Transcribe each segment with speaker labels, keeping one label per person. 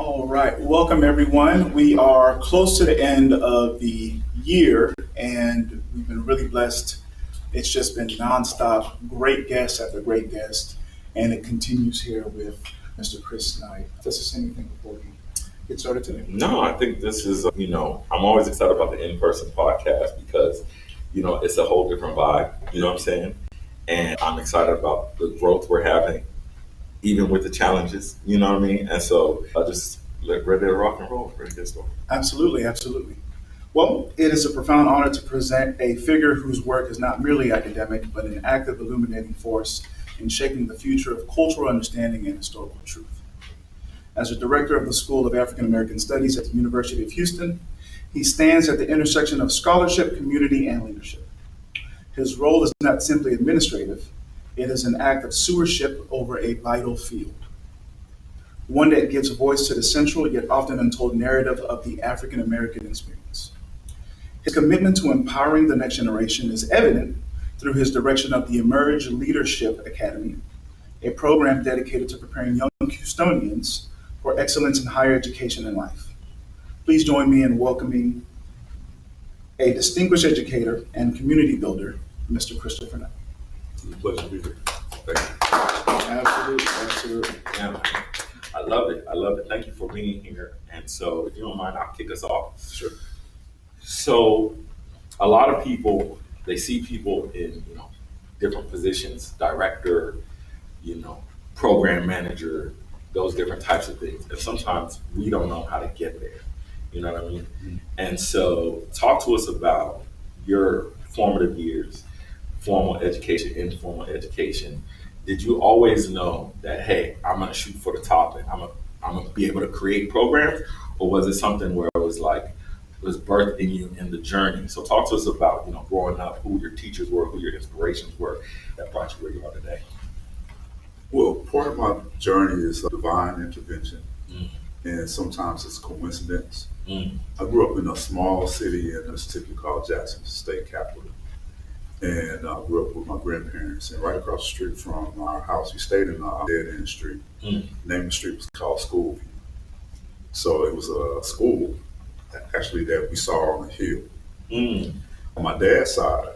Speaker 1: All right, welcome everyone. We are close to the end of the year and we've been really blessed. It's just been nonstop, great guest after great guest, and it continues here with Mr. Chris Knight. Does this anything before we get started today?
Speaker 2: No, I think this is, I'm always excited about the in-person podcast because, it's a whole different vibe, you know what I'm saying? And I'm excited about the growth we're having, even with the challenges, you know what I mean? And so I just ready to rock and roll, ready to get started.
Speaker 1: Absolutely, absolutely. Well, it is a profound honor to present a figure whose work is not merely academic, but an active illuminating force in shaping the future of cultural understanding and historical truth. As a director of the School of African American Studies at the University of Houston, he stands at the intersection of scholarship, community, and leadership. His role is not simply administrative, it is an act of stewardship over a vital field, one that gives voice to the central yet often untold narrative of the African American experience. His commitment to empowering the next generation is evident through his direction of the Emerge Leadership Academy, a program dedicated to preparing young Houstonians for excellence in higher education and life. Please join me in welcoming a distinguished educator and community builder, Mr. Christopher Knight.
Speaker 2: It's a pleasure to be here. Thank you.
Speaker 1: Absolutely, absolutely.
Speaker 2: Yeah, man. I love it. I love it. Thank you for being here. And so if you don't mind, I'll kick us off.
Speaker 1: Sure.
Speaker 2: So a lot of people, they see people in, different positions, director, program manager, those different types of things. And sometimes we don't know how to get there. You know what I mean?
Speaker 1: Mm-hmm.
Speaker 2: And so talk to us about your formative years, formal education, informal education. Did you always know that, hey, I'm going to shoot for the top and I'm going to be able to create programs? Or was it something where it was like, it was birthed in you in the journey? So talk to us about, growing up, who your teachers were, who your inspirations were that brought you where you are today.
Speaker 3: Well, part of my journey is divine intervention,
Speaker 2: Mm,
Speaker 3: and sometimes it's coincidence.
Speaker 2: mm,
Speaker 3: I grew up in a small city in Mississippi called Jackson, state capital, and I grew up with my grandparents. And right across the street from our house, we stayed in a dead-end street.
Speaker 2: mm,
Speaker 3: The name of the street was called Schoolview. So it was a school, actually, that we saw on a hill.
Speaker 2: mm,
Speaker 3: On my dad's side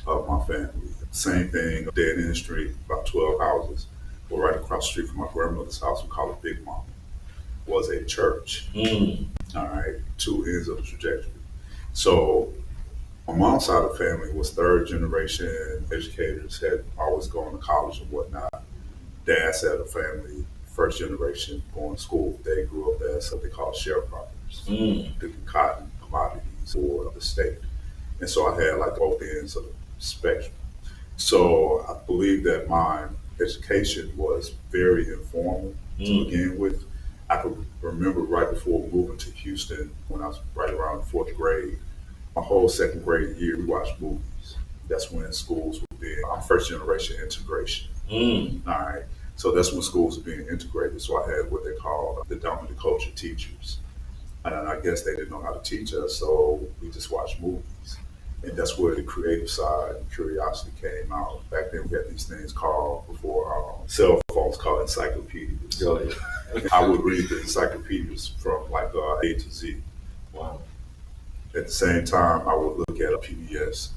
Speaker 3: of my family, same thing, dead-end street, about 12 houses. But right across the street from my grandmother's house, we call it Big Mama, was a church.
Speaker 2: mm,
Speaker 3: All right, two ends of the trajectory. So my mom's side of the family was third generation educators, had always gone to college and whatnot. Dad's side of the family, first generation going to school. They grew up as what they call sharecroppers,
Speaker 2: mm,
Speaker 3: picking cotton commodities for the state. And so I had like both ends of the spectrum. So I believe that my education was very informal to
Speaker 2: mm,
Speaker 3: begin with. I could remember right before moving to Houston, when I was right around fourth grade, my whole second grade year, we watched movies. That's when schools were being, I'm first generation integration.
Speaker 2: mm,
Speaker 3: All right. So that's when schools were being integrated. So I had what they call the dominant culture teachers. And I guess they didn't know how to teach us, so we just watched movies. And that's where the creative side and curiosity came out. Back then, we had these things called, before cell phones, called encyclopedias.
Speaker 2: go ahead.
Speaker 3: I would read the encyclopedias from like A to Z.
Speaker 2: Wow.
Speaker 3: At the same time, I would look at a PBS,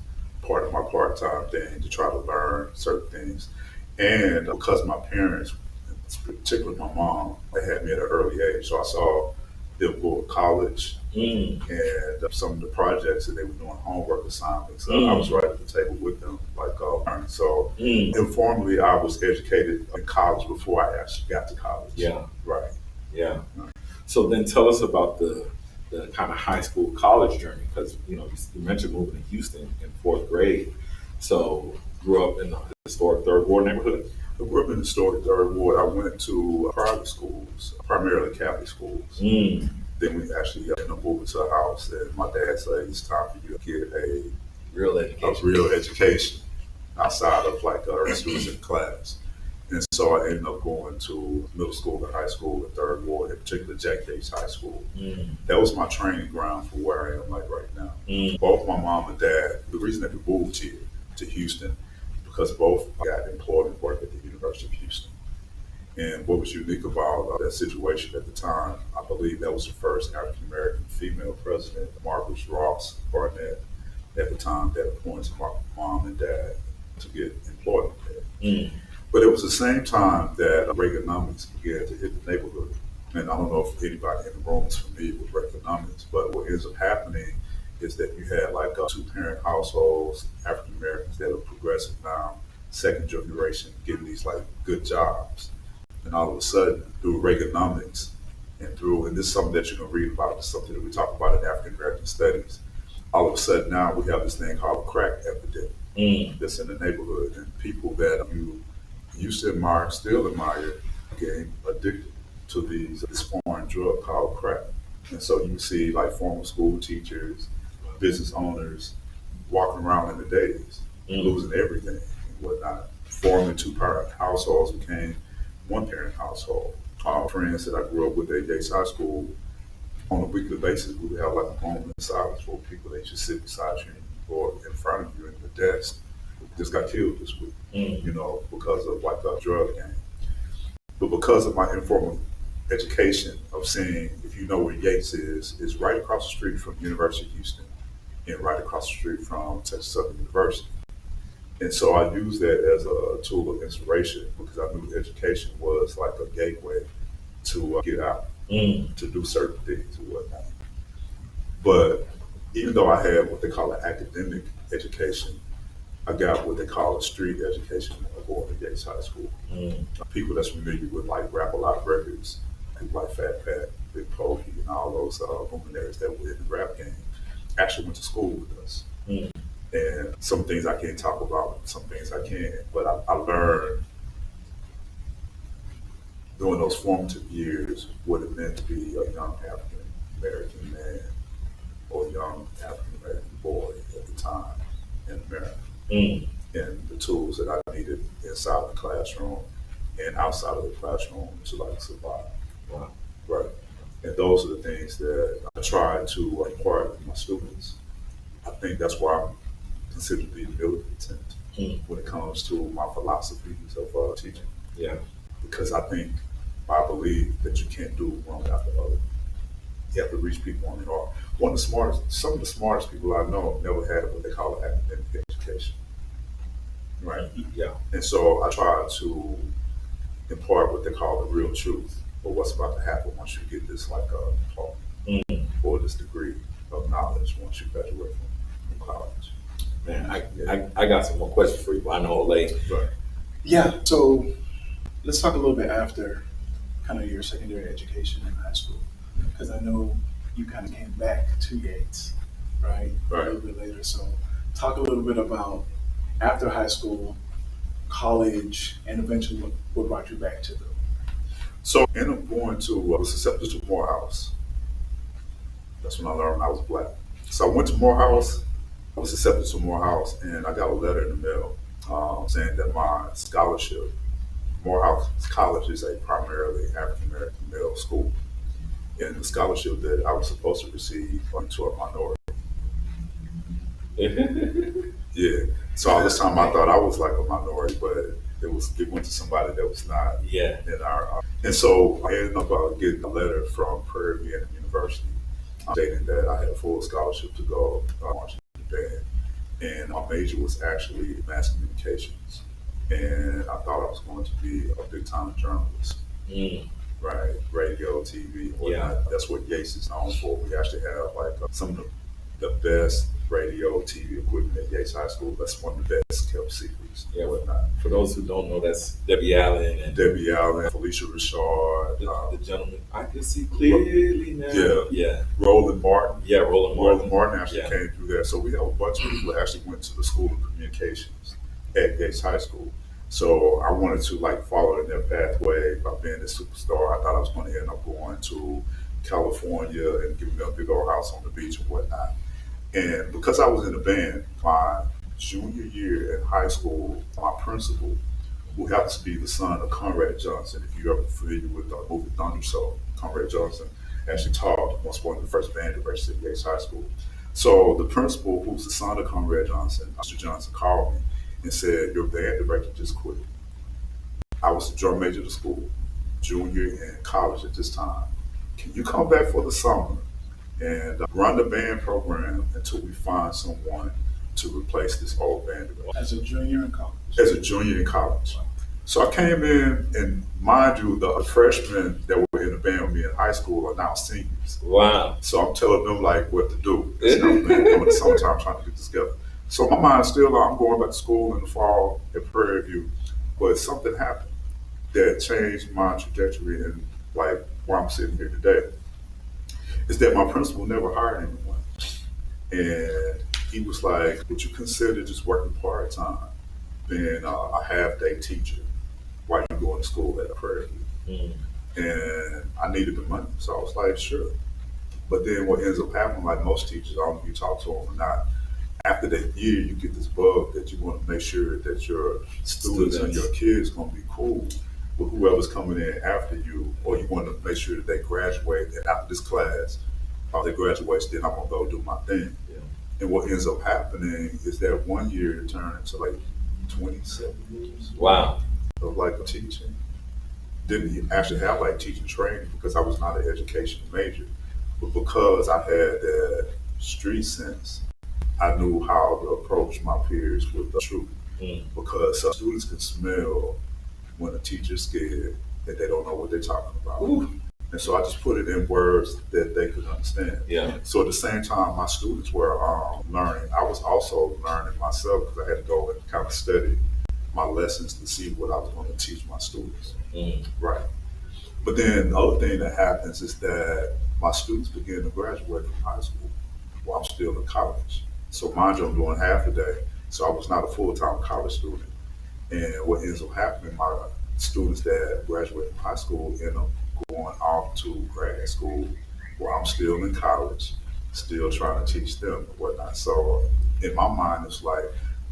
Speaker 3: part of my part-time thing, to try to learn certain things. And because my parents, particularly my mom, they had me at an early age, so I saw them go to college
Speaker 2: Mm,
Speaker 3: and some of the projects that they were doing, homework assignments. I was right at the table with them, like learning. So
Speaker 2: mm,
Speaker 3: informally, I was educated in college before I actually got to college.
Speaker 2: yeah,
Speaker 3: Right.
Speaker 2: yeah. So then tell us about the kind of high school college journey, because you mentioned moving to Houston in fourth grade. So grew up in the historic Third Ward neighborhood.
Speaker 3: I grew up in the historic Third Ward. I went to private schools, primarily Catholic schools.
Speaker 2: Mm,
Speaker 3: Then we actually ended up moving to a house, and my dad said, it's time for you to get
Speaker 2: real
Speaker 3: a
Speaker 2: education.
Speaker 3: real education outside of like the other students in class. And so I ended up going to middle school and high school in Third Ward, in particular Yates High School.
Speaker 2: Mm,
Speaker 3: That was my training ground for where I am like right now.
Speaker 2: mm,
Speaker 3: Both my mom and dad, the reason that we moved here to Houston, because both got employment work at the University of Houston. And what was unique about that situation at the time, I believe that was the first African American female president, Margaret Ross Barnett, at the time, that appointed my mom and dad to get employment there.
Speaker 2: Mm.
Speaker 3: But it was the same time that Reaganomics began to hit the neighborhood. And I don't know if anybody in the room is familiar with Reaganomics, but what ends up happening is that you had like two-parent households, African Americans that are progressive now, second generation, getting these like good jobs. And all of a sudden, through Reaganomics and this is something that you can read about, it's something that we talk about in African American studies. All of a sudden now we have this thing called a crack epidemic that's in the neighborhood, and people that you used to admire, still admire, getting addicted to this foreign drug called crack. And so you see like former school teachers, business owners walking around in the days, losing everything and whatnot. Forming two-parent households became one-parent household. Friends that I grew up with at Yates High School, on a weekly basis, we would have like a moment of silence for people that just sit beside you or in front of you in the desk. Just got killed this week, because of like a drug gang. But because of my informal education of seeing, if you know where Yates is right across the street from University of Houston and right across the street from Texas Southern University. And so I used that as a tool of inspiration because I knew education was like a gateway to get out, to do certain things and whatnot. But even though I had what they call an academic education, I got what they call a street education going to Yates High School. People that's familiar with like Rap A Lot Records, people like Fat Pat, Big Pokey, and all those luminaries that were in the rap game actually went to school with us. And some things I can't talk about, some things I can, but I learned during those formative years what it meant to be a young African American man or a young African American boy at the time in America. And the tools that I needed inside the classroom and outside of the classroom to like survive.
Speaker 2: Wow.
Speaker 3: Right. And those are the things that I try to impart with my students. I think that's why I'm considered to be militant when it comes to my philosophies of teaching.
Speaker 2: Yeah.
Speaker 3: Because I believe that you can't do one without the other. You have to reach people on the heart. Some of the smartest people I know never had what they call an academic education. Right?
Speaker 2: Yeah.
Speaker 3: And so I try to impart what they call the real truth of what's about to happen once you get this like diploma or this degree of knowledge once you graduate from college.
Speaker 2: Man, I got some more questions for you, but I know it's late.
Speaker 3: Right.
Speaker 1: Yeah, so let's talk a little bit after kind of your secondary education in high school, because I know you kind of came back to Yates, right?
Speaker 3: Right.
Speaker 1: A little bit later. So talk a little bit about after high school, college, and eventually what brought you back to them.
Speaker 3: So I ended up going to, I was accepted to Morehouse. That's when I learned I was black. So I went to Morehouse, I was accepted to Morehouse, and I got a letter in the mail saying that my scholarship, Morehouse College is a primarily African American male school, and the scholarship that I was supposed to receive went to a minority. Yeah. So all this time I thought I was like a minority, but it went to somebody that was not in our. And so I ended up getting a letter from Prairie View University stating that I had a full scholarship to go marching in the band. And my major was actually mass communications. And I thought I was going to be a big time journalist. Right, radio, TV, whatnot.
Speaker 2: Yeah.
Speaker 3: That's what Yates is known for. We actually have like some of the best radio, TV equipment at Yates High School. That's one of the best kept secrets and whatnot.
Speaker 2: For those who don't know, that's Debbie Allen and
Speaker 3: Felicia Richard,
Speaker 2: the gentleman. I can see clearly now. Yeah.
Speaker 3: Roland Martin.
Speaker 2: Yeah, Roland
Speaker 3: Roland Martin actually
Speaker 2: Yeah.
Speaker 3: came through there. So we have a bunch of people that actually went to the School of Communications at Yates High School. So I wanted to like follow in their pathway by being a superstar. I thought I was going to end up going to California and giving them a big old house on the beach and whatnot. And because I was in the band, my junior year in high school, my principal, who happens to be the son of Conrad Johnson, if you're ever familiar with the movie Thunder Soul, Conrad Johnson actually taught once one of the first band directors at Yates High School. So the principal, who's the son of Conrad Johnson, Mr. Johnson, called me and said, your band director just quit. I was the drum major of the school, junior in college at this time. can you come back for the summer and run the band program until we find someone to replace this old band director?
Speaker 1: As a junior in college.
Speaker 3: As a junior in college. So I came in, and mind you, the freshmen that were in the band with me in high school are now seniors.
Speaker 2: Wow.
Speaker 3: So I'm telling them like what to do. It's not been in the summertime trying to get this together. So my mind's still I'm going back to school in the fall at Prairie View, but something happened that changed my trajectory and like why I'm sitting here today. Is that my principal never hired anyone, and he was like, "Would you consider just working part time, being a half day teacher while you're going to school at Prairie View?" And I needed the money, so I was like, "Sure." But then what ends up happening, like most teachers, I don't know if you talk to them or not, after that year, you get this bug that you want to make sure that your students and your kids going to be cool with whoever's coming in after you, or you want to make sure that they graduate, and after this class, they graduate, then I'm going to go do my thing.
Speaker 2: Yeah.
Speaker 3: And what ends up happening is that 1 year turned into like 27 years
Speaker 2: Wow.
Speaker 3: of like teaching. Didn't actually have like teaching training because I was not an education major, but because I had that street sense, I knew how to approach my peers with the truth. Because students can smell when a teacher's scared that they don't know what they're talking about.
Speaker 2: Ooh.
Speaker 3: And so I just put it in words that they could understand.
Speaker 2: Yeah.
Speaker 3: So at the same time, my students were learning. I was also learning myself because I had to go and kind of study my lessons to see what I was going to teach my students. Right. But then the other thing that happens is that my students begin to graduate from high school while I'm still in college. So mind you, I'm doing half a day. So I was not a full-time college student. And what ends up happening, my students that graduate from high school end up going off to grad school while I'm still in college, still trying to teach them and whatnot. So in my mind, it's like,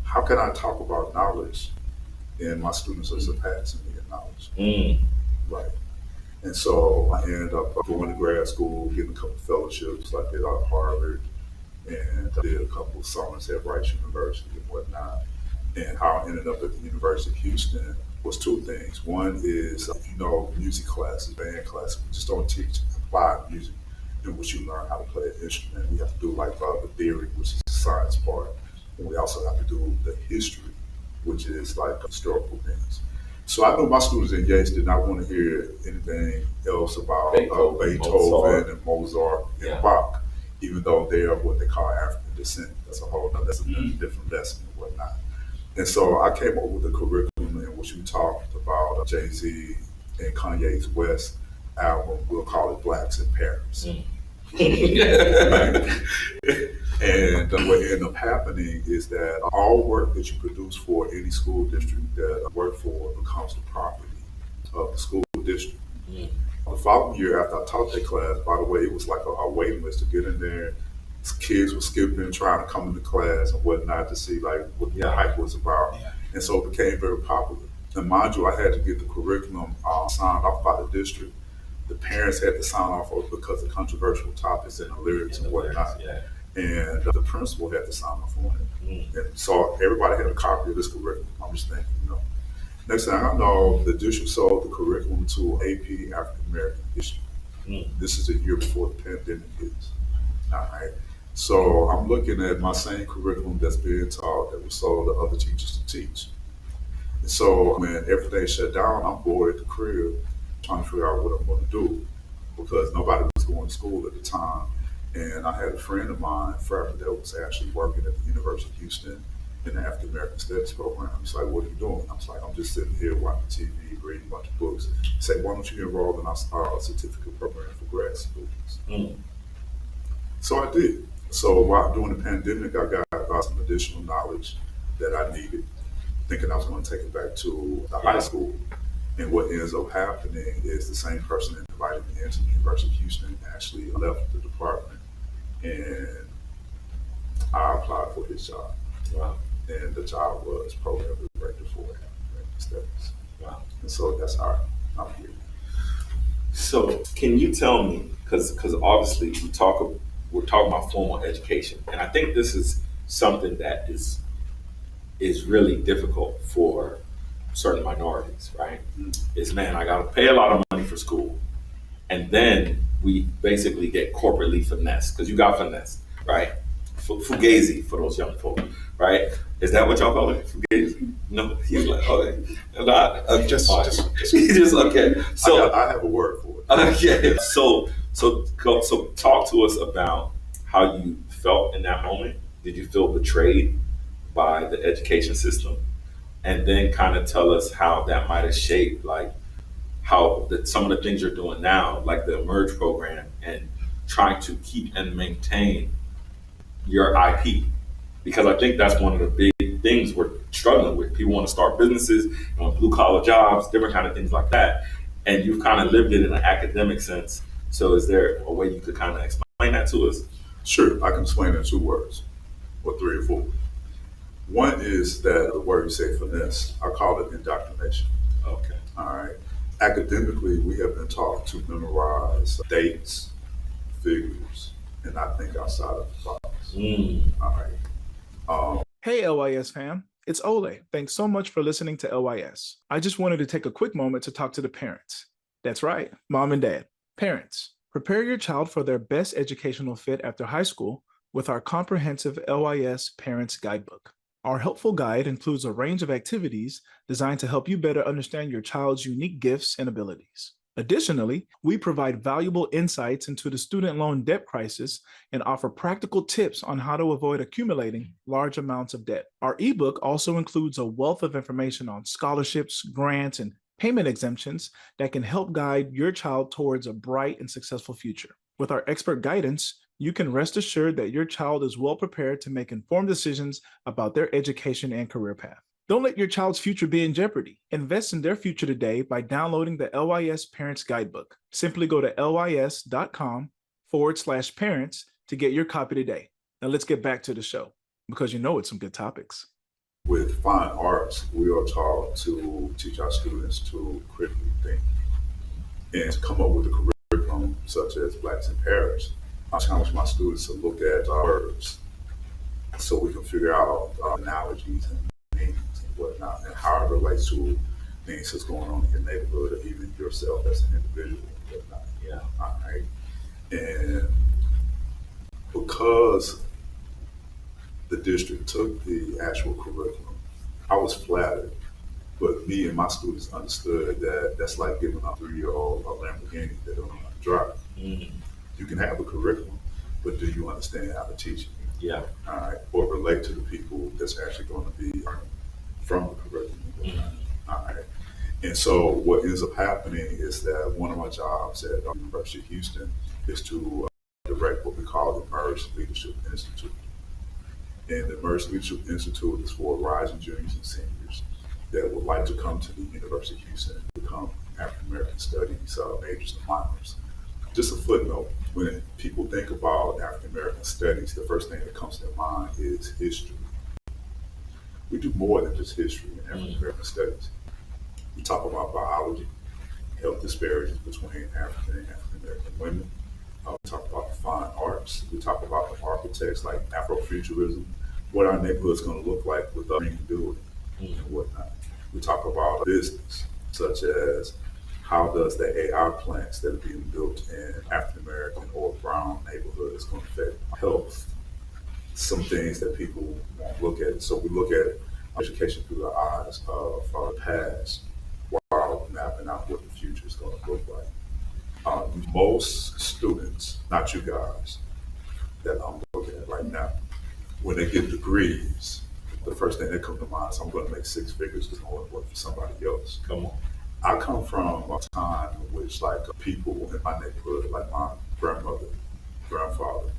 Speaker 3: how can I talk about knowledge and my students are surpassing me in knowledge? Right. And so I ended up going to grad school, getting a couple fellowships like I did at Harvard, and I did a couple of summers at Rice University and whatnot. And how I ended up at the University of Houston was two things. One is, music classes, band classes, we just don't teach applied music in which you learn how to play an instrument. We have to do like the theory, which is the science part. And we also have to do the history, which is like historical things. So I know my students in Yates did not want to hear anything else about Beethoven and Mozart and Bach, even though they are what they call African descent. That's a whole that's a different lesson and whatnot. And so I came up with a curriculum in which we talked about Jay-Z and Kanye's West album. We'll call it Blacks in Paris. And what ended up happening is that all work that you produce for any school district that I work for becomes the property of the school district. The following year after I taught that class, by the way, it was like a waiting list to get in there. Kids were skipping, trying to come into class and whatnot to see like what the hype was about. And so it became very popular. And mind you, I had to get the curriculum signed off by the district. The parents had to sign off on it because of controversial topics and the lyrics and whatnot. And the principal had to sign off on it. And so everybody had a copy of this curriculum. I'm just thinking, Next thing I know, the district sold the curriculum to AP African American history. This is a year before the pandemic hits. All right. So I'm looking at my same curriculum that's being taught that was sold to other teachers to teach. And so when everything shut down, I'm bored at the crib trying to figure out what I'm going to do because nobody was going to school at the time. And I had a friend of mine, Frapper, that was actually working at the University of Houston in the African American Studies program. He's like, "What are you doing?" I was like, "I'm just sitting here watching TV, reading a bunch of books." He said, "Why don't you enroll in our certificate program for grad students?" So I did. So while during the pandemic, I got some additional knowledge that I needed, thinking I was going to take it back to the high school. And what ends up happening is the same person that invited me into the University of Houston actually left the department, and I applied for his job.
Speaker 2: Wow.
Speaker 3: And the job was program director for African Studies.
Speaker 2: Wow.
Speaker 3: And so that's how I'm here.
Speaker 2: So can you tell me, because obviously we're talking about formal education, and I think this is something that is really difficult for certain minorities, right? Is, man, I got to pay a lot of money for school, and then we basically get corporately finessed, because you got finesse, right? Fugazi for those young folk, right? Is that what y'all call it? Fugazi? No, he's like, okay. Not, just okay. So
Speaker 3: I have a word for it.
Speaker 2: okay. So talk to us about how you felt in that moment. Did you feel betrayed by the education system? And then kind of tell us how that might have shaped like how some of the things you're doing now, like the Emerge program, and trying to keep and maintain your IP, because I think that's one of the big things we're struggling with. People want to start businesses, want blue collar jobs, different kind of things like that, and you've kind of lived it in an academic sense. So, is there a way you could kind of explain that to us?
Speaker 3: Sure, I can explain it in 2 words, or 3 or 4. One is that the word you say finesse, I call it indoctrination.
Speaker 2: Okay.
Speaker 3: All right. Academically, we have been taught to memorize dates, figures, and not think outside of the box. All right.
Speaker 4: Hey LYS fam, it's Ole. Thanks so much for listening to LYS. I just wanted to take a quick moment to talk to the parents. That's right, mom and dad. Parents, prepare your child for their best educational fit after high school with our comprehensive LYS Parents Guidebook. Our helpful guide includes a range of activities designed to help you better understand your child's unique gifts and abilities. Additionally, we provide valuable insights into the student loan debt crisis and offer practical tips on how to avoid accumulating large amounts of debt. Our ebook also includes a wealth of information on scholarships, grants, and payment exemptions that can help guide your child towards a bright and successful future. With our expert guidance, you can rest assured that your child is well prepared to make informed decisions about their education and career path. Don't let your child's future be in jeopardy. Invest in their future today by downloading the LYS Parents Guidebook. Simply go to lys.com/parents to get your copy today. Now let's get back to the show, because you know it's some good topics.
Speaker 3: With fine arts, we are taught to teach our students to critically think and to come up with a curriculum such as Blacks in Paris. I challenge my students to look at verbs so we can figure out analogies and meanings and whatnot, and how it relates to things that's going on in your neighborhood or even yourself as an individual and whatnot.
Speaker 2: Yeah.
Speaker 3: All right. And because the district took the actual curriculum, I was flattered. But me and my students understood that that's like giving a 3-year-old a Lamborghini that don't know how to drive. You can have a curriculum, but do you understand how to teach it?
Speaker 2: Yeah.
Speaker 3: All right. Or relate to the people that's actually going to be learning from the curriculum. All right. And so what ends up happening is that one of my jobs at the University of Houston is to direct what we call the Emerge Leadership Institute. And the Emerge Leadership Institute is for rising juniors and seniors that would like to come to the University of Houston and become African American Studies majors and minors. Just a footnote, when people think about African American Studies, the first thing that comes to their mind is history. We do more than just history in African American Studies. We talk about biology, health disparities between African and African American women. We talk about the fine arts. We talk about the architects like Afrofuturism, what our neighborhood's going to look like with green building and whatnot. We talk about business, such as how does the AI plants that are being built in African American or brown neighborhoods going to affect health? Some things that people won't look at. So we look at education through the eyes of our past while mapping out what the future is going to look like. Most students, not you guys, that I'm looking at right now, when they get degrees, the first thing that comes to mind is I'm going to make 6 figures because I want to work for somebody else.
Speaker 2: Come on.
Speaker 3: I come from a time in which people in my neighborhood, like my grandmother, grandfather,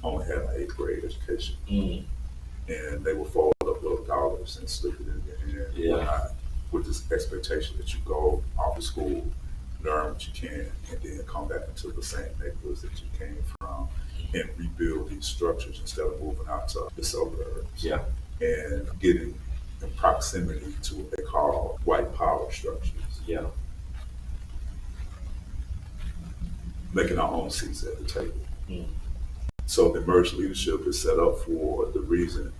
Speaker 3: only had an 8th grade education. And they would fold up little dollars and slip it in your hand whatnot, with this expectation that you go off to school, learn what you can, and then come back into the same neighborhoods that you came from and rebuild these structures instead of moving out to the suburbs.
Speaker 2: Yeah.
Speaker 3: And getting in proximity to what they call white power structures.
Speaker 2: Yeah.
Speaker 3: Making our own seats at the table. So the Emerge Leadership is set up for the reason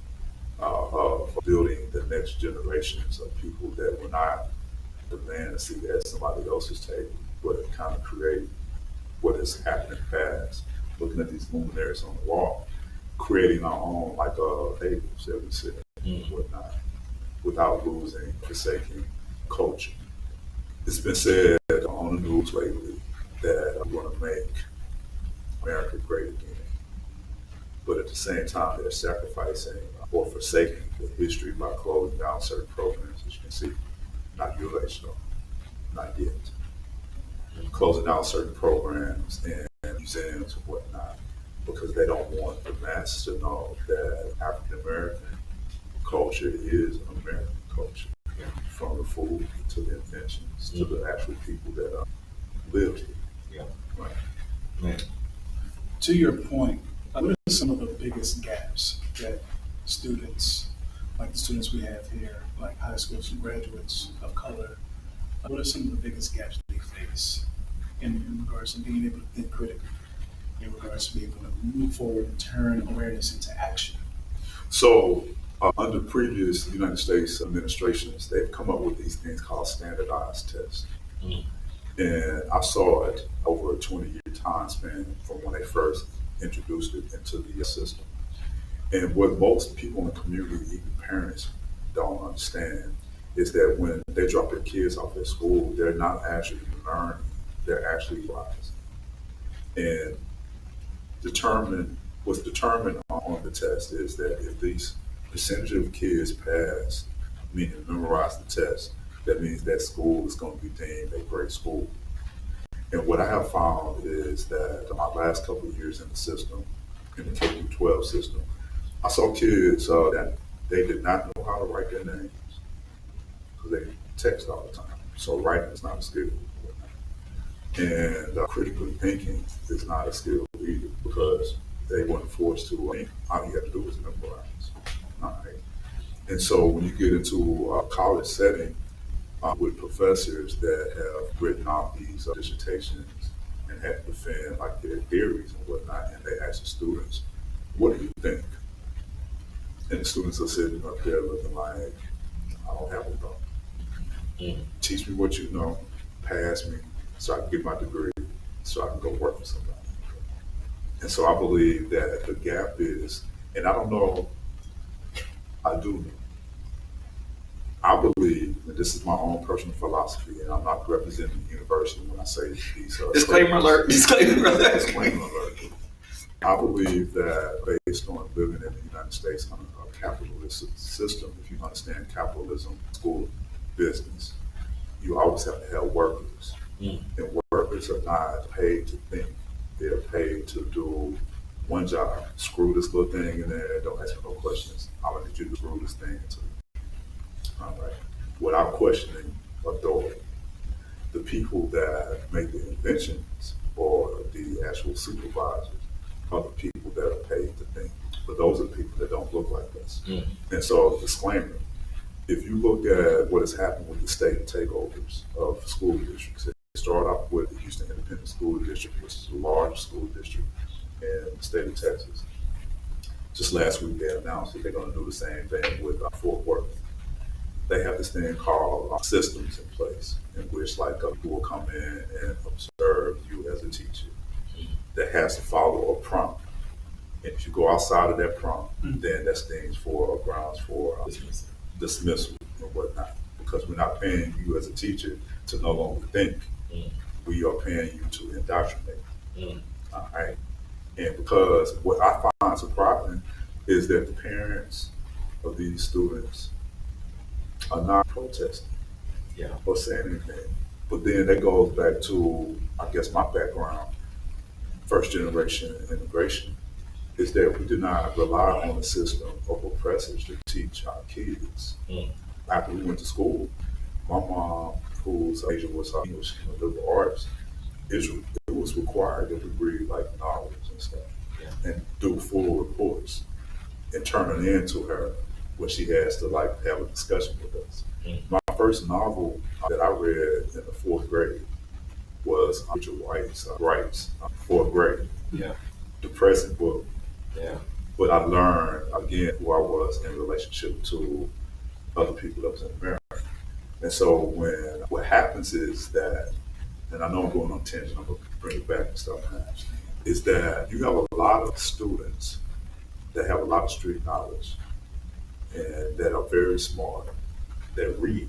Speaker 3: of building the next generations of people that will not demand a seat at somebody else's table, but kind of create what has happened in the past, looking at these luminaries on the wall, creating our own, like tables that we sit at and whatnot, without losing, forsaking culture. It's been said on the news lately that we want to make America great again. But at the same time, they're sacrificing or forsaking the history by closing down certain programs, as you can see, not relational, not yet. Closing down certain programs and museums and whatnot, because they don't want the masses to know that African American culture is American culture, from the food to the inventions to the actual people that live here.
Speaker 2: Yeah.
Speaker 3: Right.
Speaker 2: Man.
Speaker 1: To your point, what are some of the biggest gaps that students, like the students we have here, like high school graduates of color, what are some of the biggest gaps they face in regards to being able to think critically, in regards to being able to move forward and turn awareness into action?
Speaker 3: So, under previous United States administrations, they've come up with these things called standardized tests. And I saw it over a 20-year time span from when they first introduced it into the system. And what most people in the community, even parents, don't understand is that when they drop their kids off at school, they're not actually learning, they're actually realizing. And what's determined on the test is that if these percentage of kids pass, meaning memorize the test, that means that school is going to be deemed a great school. And what I have found is that my last couple of years in the system, in the K-12 system, I saw kids that they did not know how to write their names because they text all the time. So writing is not a skill. And critical thinking is not a skill either because they weren't forced to think. All you have to do is memorize. All right. And so when you get into a college setting with professors that have written out these dissertations and had to defend like their theories and whatnot, and they ask the students, what do you think? And the students are sitting up there looking like, I don't have a thought. Teach me what you know, pass me, so I can get my degree, so I can go work for somebody. And so I believe that the gap is, and I don't know, I do know. I believe, and this is my own personal philosophy, and I'm not representing the university when I say these.
Speaker 2: Disclaimer alert. Disclaimer alert.
Speaker 3: Disclaimer alert. I believe that based on living in the United States under a capitalist system, if you understand capitalism, school, business, you always have to have workers. And workers are not paid to think. They're paid to do one job. Screw this little thing in there. Don't ask me no questions. I'm going to need you to screw this thing into it. All right. Without questioning authority. The people that make the inventions or the actual supervisors are the people that are paid to think. But those are the people that don't look like us. And so, disclaimer, if you look at what has happened with the state takeovers of school districts, it started off with the Houston Independent School District, which is the largest school district in the state of Texas. Just last week, they announced that they're going to do the same thing with Fort Worth. They have this thing called systems in place, in which people will come in and observe you as a teacher that has to follow a prompt. And if you go outside of that prompt, then that's things for grounds for dismissal and whatnot. Because we're not paying you as a teacher to no longer think. We are paying you to indoctrinate. All right. And because what I find surprising is that the parents of these students are not protesting or saying anything. But then that goes back to, I guess, my background, first generation immigration, is that we did not rely on a system of oppressors to teach our kids. After we went to school, my mom, whose major was English and liberal arts, it was required that we read like novels and stuff and do full reports and turn it in to her when she has to have a discussion with us. My first novel that I read in the fourth grade was Richard White's fourth grade. Depressing book. But I learned again who I was in relationship to other people that was in America. And so what happens is that, and I know I'm going on a tangent, I'm gonna bring it back and stuff now, is that you have a lot of students that have a lot of street knowledge and that are very smart, that read.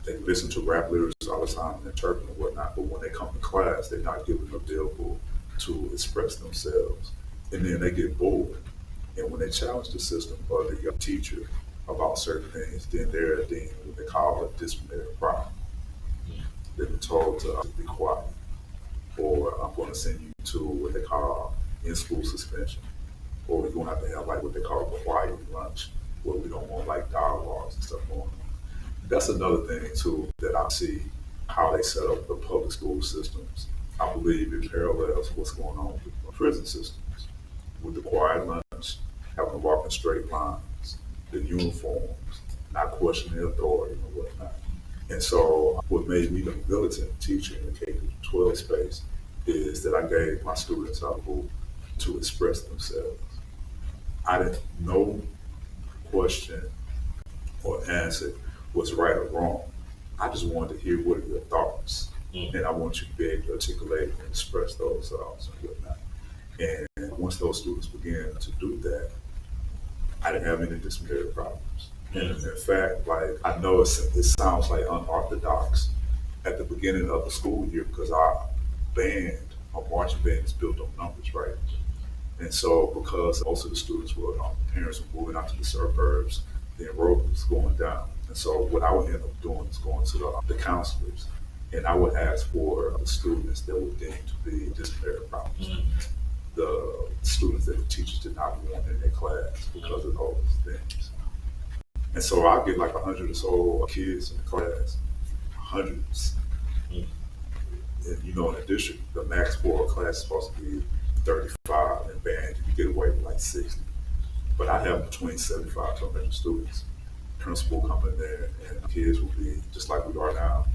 Speaker 3: They listen to rap lyrics all the time and interpret and whatnot, but when they come to class, they're not given the ability to express themselves. And then they get bored. And when they challenge the system or the teacher about certain things, then they're deemed what they call a disciplinary problem. They've been told to be quiet, or I'm going to send you to what they call in-school suspension, or we're going to have to have like what they call a quiet lunch, where we don't want like dialogues and stuff going on. That's another thing too that I see how they set up the public school systems. I believe it parallels what's going on with the prison systems, with the quiet lunch, having to walk in straight lines, the uniforms, not questioning the authority and whatnot. And so what made me the militant teacher in the K-12 space is that I gave my students a able to express themselves. I didn't know question or answer was right or wrong. I just wanted to hear what are your thoughts. And I want you to be able to articulate and express those thoughts and whatnot. And once those students began to do that, I didn't have any disciplinary problems. And in fact, like I know it sounds like unorthodox at the beginning of the school year because our marching band is built on numbers, right? And so because most of the students were, parents were moving out to the suburbs, the enrollment was going down. And so what I would end up doing is going to the counselors, and I would ask for the students that were deemed to be disciplinary problems. The students that the teachers did not want in their class because of those things. And so I get like 100 or so kids in the class, hundreds. And in a district, the max for a class is supposed to be 35, and band, you get away with like 60. But I have between 75 to 100 students. Principal come in there, and the kids will be just like we are now,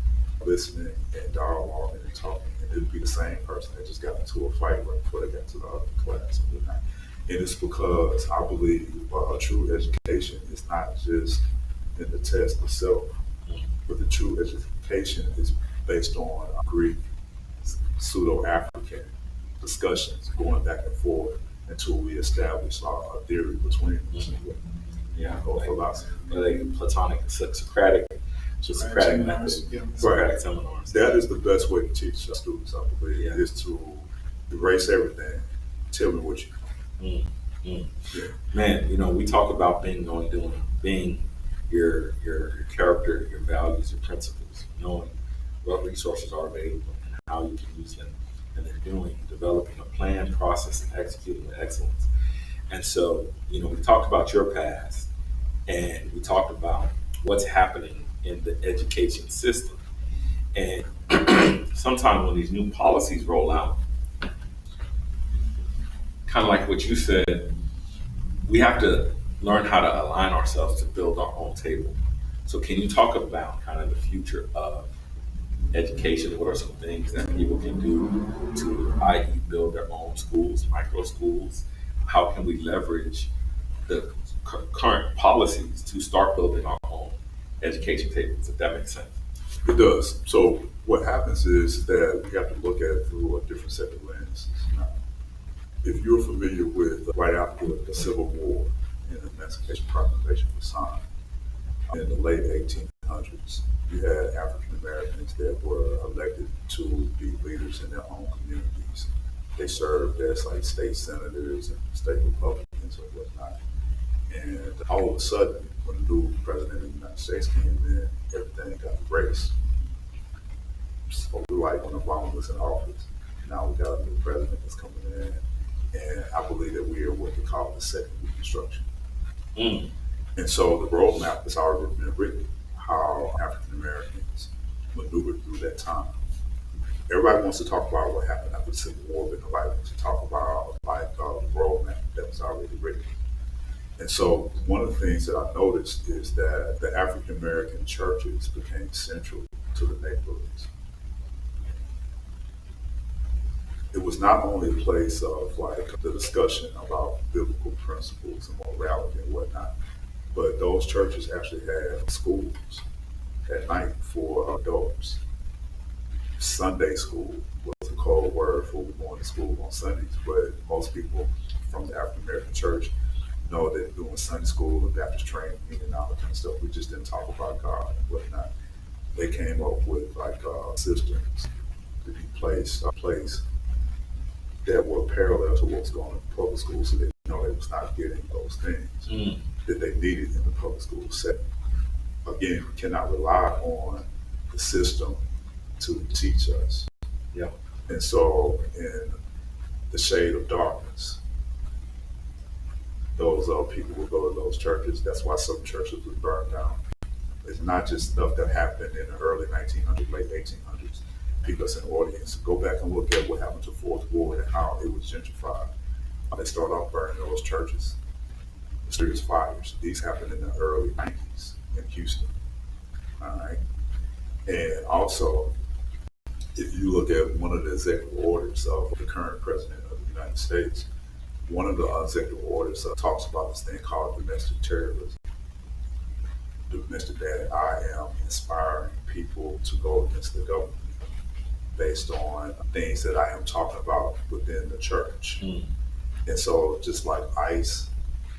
Speaker 3: listening and dialoguing and talking. And it'll be the same person that just got into a fight right before they got to the other class and whatnot. And it's because I believe a true education is not just in the test itself, but the true education is based on Greek, pseudo-African discussions going back and forth until we establish a theory between us. Or philosophy.
Speaker 2: Like Platonic, Socratic method, Socratic seminars.
Speaker 3: That is the best way to teach students, I believe, is to erase everything. Tell me what you
Speaker 2: Yeah. Man, we talk about being your character, your values, your principles, knowing what resources are available and how you can use them, and then developing a plan, process, and executing with excellence. And so, we talked about your past, and we talked about what's happening in the education system. And sometimes when these new policies roll out, kind of like what you said, we have to learn how to align ourselves to build our own table. So can you talk about kind of the future of education? What are some things that people can do to, i.e., build their own schools, micro schools? How can we leverage the current policies to start building our own education tables, if that makes sense?
Speaker 3: It does. So what happens is that we have to look at it through a different set of lenses. If you're familiar with right after the Civil War and the Emancipation Proclamation was signed in the late 1800s, you had African Americans that were elected to be leaders in their own communities. They served as like state senators and state Republicans and whatnot. And all of a sudden, when the new president of the United States came in, everything got erased. So like when Obama was in office, now we got a new president that's coming in, and I believe that we are what they call the second Reconstruction. And so the roadmap has already been written, how African Americans maneuvered through that time. Everybody wants to talk about what happened after the Civil War, but nobody wants to talk about the roadmap that was already written. And so one of the things that I noticed is that the African American churches became central to the neighborhoods. It was not only a place of like the discussion about biblical principles and morality and whatnot, but those churches actually had schools at night for adults. Sunday school was a code word for we going to school on Sundays, but most people from the African American church know that doing Sunday school and Baptist training and all that kind of stuff, we just didn't talk about God and whatnot. They came up with like systems to be placed that were parallel to what's going on in public school, so that they was not getting those things that they needed in the public school setting. Again, we cannot rely on the system to teach us.
Speaker 2: Yeah.
Speaker 3: And so in the shade of darkness, those people will go to those churches. That's why some churches were burned down. It's not just stuff that happened in the early 1900s, late 1800s. People that's in the audience, go back and look at what happened to Fourth Ward and how it was gentrified. They started off burning those churches. Mysterious fires. These happened in the early 90s in Houston. All right. And also, if you look at one of the executive orders of the current president of the United States, one of the executive orders talks about this thing called domestic terrorism. Domestic that I am inspiring people to go against the government based on things that I am talking about within the church. And so just like ICE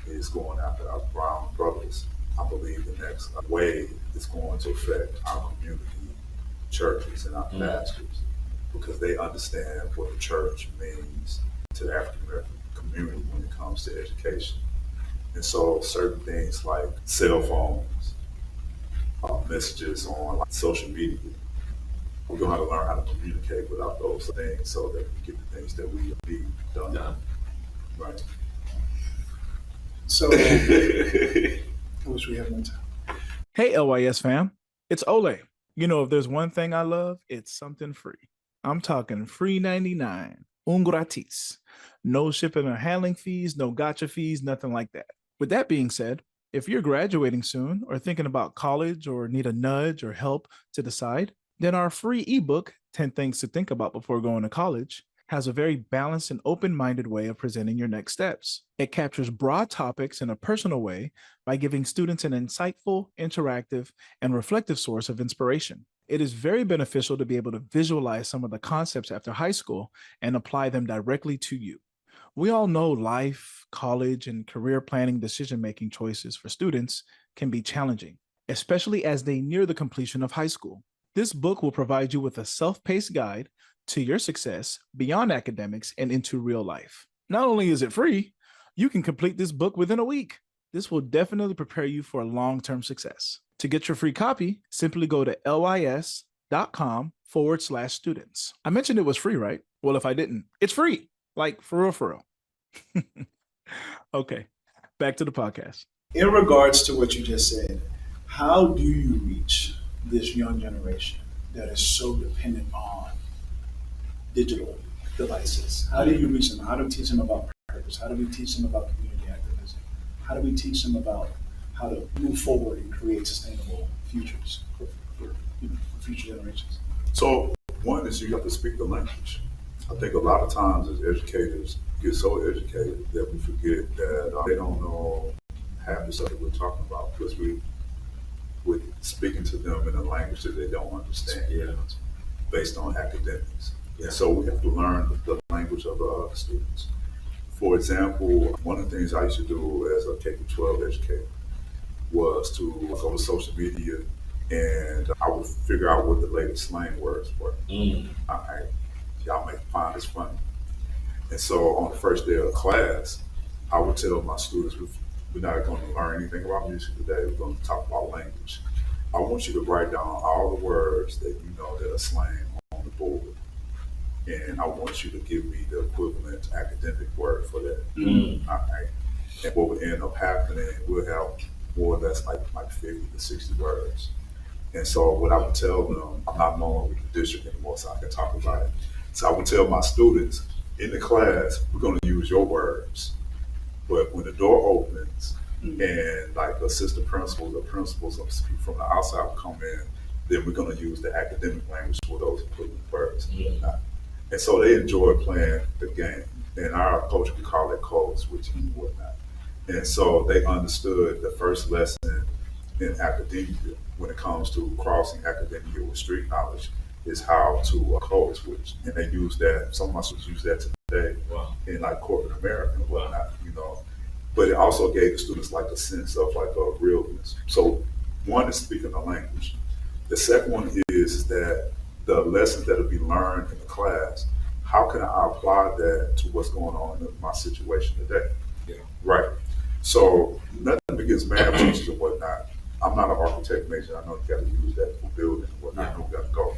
Speaker 3: is going after our brown brothers, I believe the next wave is going to affect our community, churches, and our pastors, because they understand what the church means to the African American community when it comes to education. And so certain things like cell phones, messages on like social media, we're going to have to learn how to communicate without those things so that we get the things that we need done.
Speaker 2: Yeah.
Speaker 3: Right.
Speaker 1: So, I wish we had more time.
Speaker 4: Hey, LYS fam, it's Ole. You know, if there's one thing I love, it's something free. I'm talking free 99, un gratis. No shipping or handling fees, no gotcha fees, nothing like that. With that being said, if you're graduating soon or thinking about college or need a nudge or help to decide, then our free ebook, 10 Things to Think About Before Going to College, has a very balanced and open-minded way of presenting your next steps. It captures broad topics in a personal way by giving students an insightful, interactive, and reflective source of inspiration. It is very beneficial to be able to visualize some of the concepts after high school and apply them directly to you. We all know life, college, and career planning decision-making choices for students can be challenging, especially as they near the completion of high school. This book will provide you with a self-paced guide to your success beyond academics and into real life. Not only is it free, you can complete this book within a week. This will definitely prepare you for long-term success. To get your free copy, simply go to lys.com/students. I mentioned it was free, right? Well, if I didn't, it's free. Like, for real. Okay, back to the podcast.
Speaker 1: In regards to what you just said, how do you reach this young generation that is so dependent on digital devices? How do you reach them? How do we teach them about purpose? How do we teach them about community activism? How do we teach them about how to move forward and create sustainable futures for future generations?
Speaker 3: So one is you have to speak the language. I think a lot of times as educators get so educated that we forget that they don't know half the stuff that we're talking about because we're speaking to them in a language that they don't understand based on academics. And so we have to learn the language of the other students. For example, one of the things I used to do as a K-12 educator was to go to social media and I would figure out what the latest slang words were. Y'all may find this funny. And so on the first day of class, I would tell my students, we're not going to learn anything about music today, we're going to talk about language. I want you to write down all the words that you know that are slang on the board. And I want you to give me the equivalent academic word for that. And what would end up happening, we'll have more or less like 50 to 60 words. And so what I would tell them, I'm not known with the district anymore, so I can talk about it. So I would tell my students, in the class, we're going to use your words. But when the door opens and like assistant principals or principals or people from the outside will come in, then we're going to use the academic language for those equivalent words and whatnot. And so they enjoy playing the game. And our coach would call it code switching and whatnot. And so they understood the first lesson in academia when it comes to crossing academia with street knowledge is how to code switch. And they use that, some of my students use that today
Speaker 2: Wow.
Speaker 3: in like corporate America and whatnot, But it also gave the students like a sense of like a realness. So one is speaking the language. The second one is that the lessons that will be learned in the class, how can I apply that to what's going on in my situation today?
Speaker 2: Yeah.
Speaker 3: Right. So nothing against math teachers and whatnot. I'm not an architect major. I know you got to use that for building and whatnot. I know we got to go.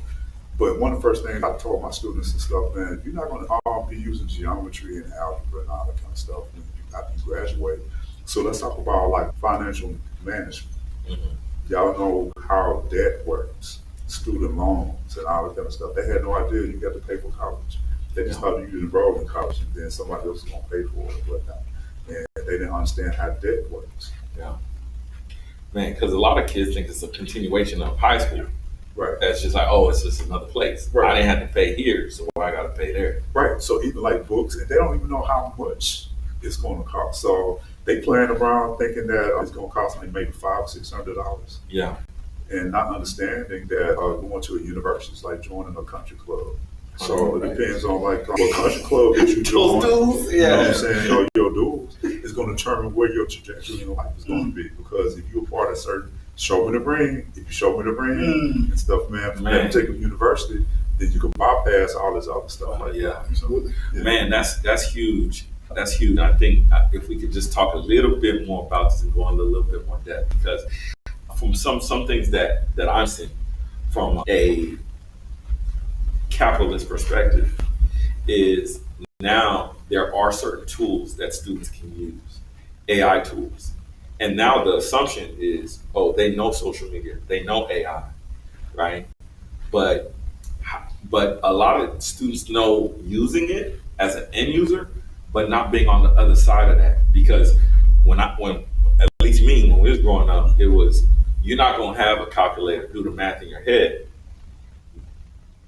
Speaker 3: But one of the first things I told my students and stuff, man, you're not going to all be using geometry and algebra and all that kind of stuff when you graduate. So let's talk about like financial management.
Speaker 2: Mm-hmm.
Speaker 3: Y'all know how debt works, student loans and all that kind of stuff. They had no idea you got to pay for college. They just thought you enrolled in college and then somebody else was going to pay for it and whatnot. And they didn't understand how debt works.
Speaker 2: Yeah. Man, because a lot of kids think it's a continuation of high school.
Speaker 3: Right.
Speaker 2: That's just like, oh, it's just another place.
Speaker 3: Right.
Speaker 2: I didn't have to pay here, so why I got to pay there?
Speaker 3: Right. So even like books, and they don't even know how much it's going to cost. So they playing around thinking that it's going to cost like maybe $500-$600.
Speaker 2: Yeah.
Speaker 3: And not understanding that going to a university is like joining a country club. So it depends on like what country club that you join.
Speaker 2: Those dues,
Speaker 3: You know what I'm saying? Or your dues is going to determine where your trajectory in life is going to be. Because if you're a part of certain, show me the ring. If you show me the ring and stuff, man, from that particular university, then you can bypass all this other stuff. Like
Speaker 2: Yeah.
Speaker 3: that. So, yeah.
Speaker 2: Man, that's huge. That's huge. I think if we could just talk a little bit more about this and go into a little bit more depth, because from some things that I'm seeing from a capitalist perspective is now there are certain tools that students can use, AI tools. And now the assumption is, oh, they know social media, they know AI, right? But a lot of students know using it as an end user, but not being on the other side of that. Because when at least me, when we was growing up, it was, you're not gonna have a calculator do the math in your head,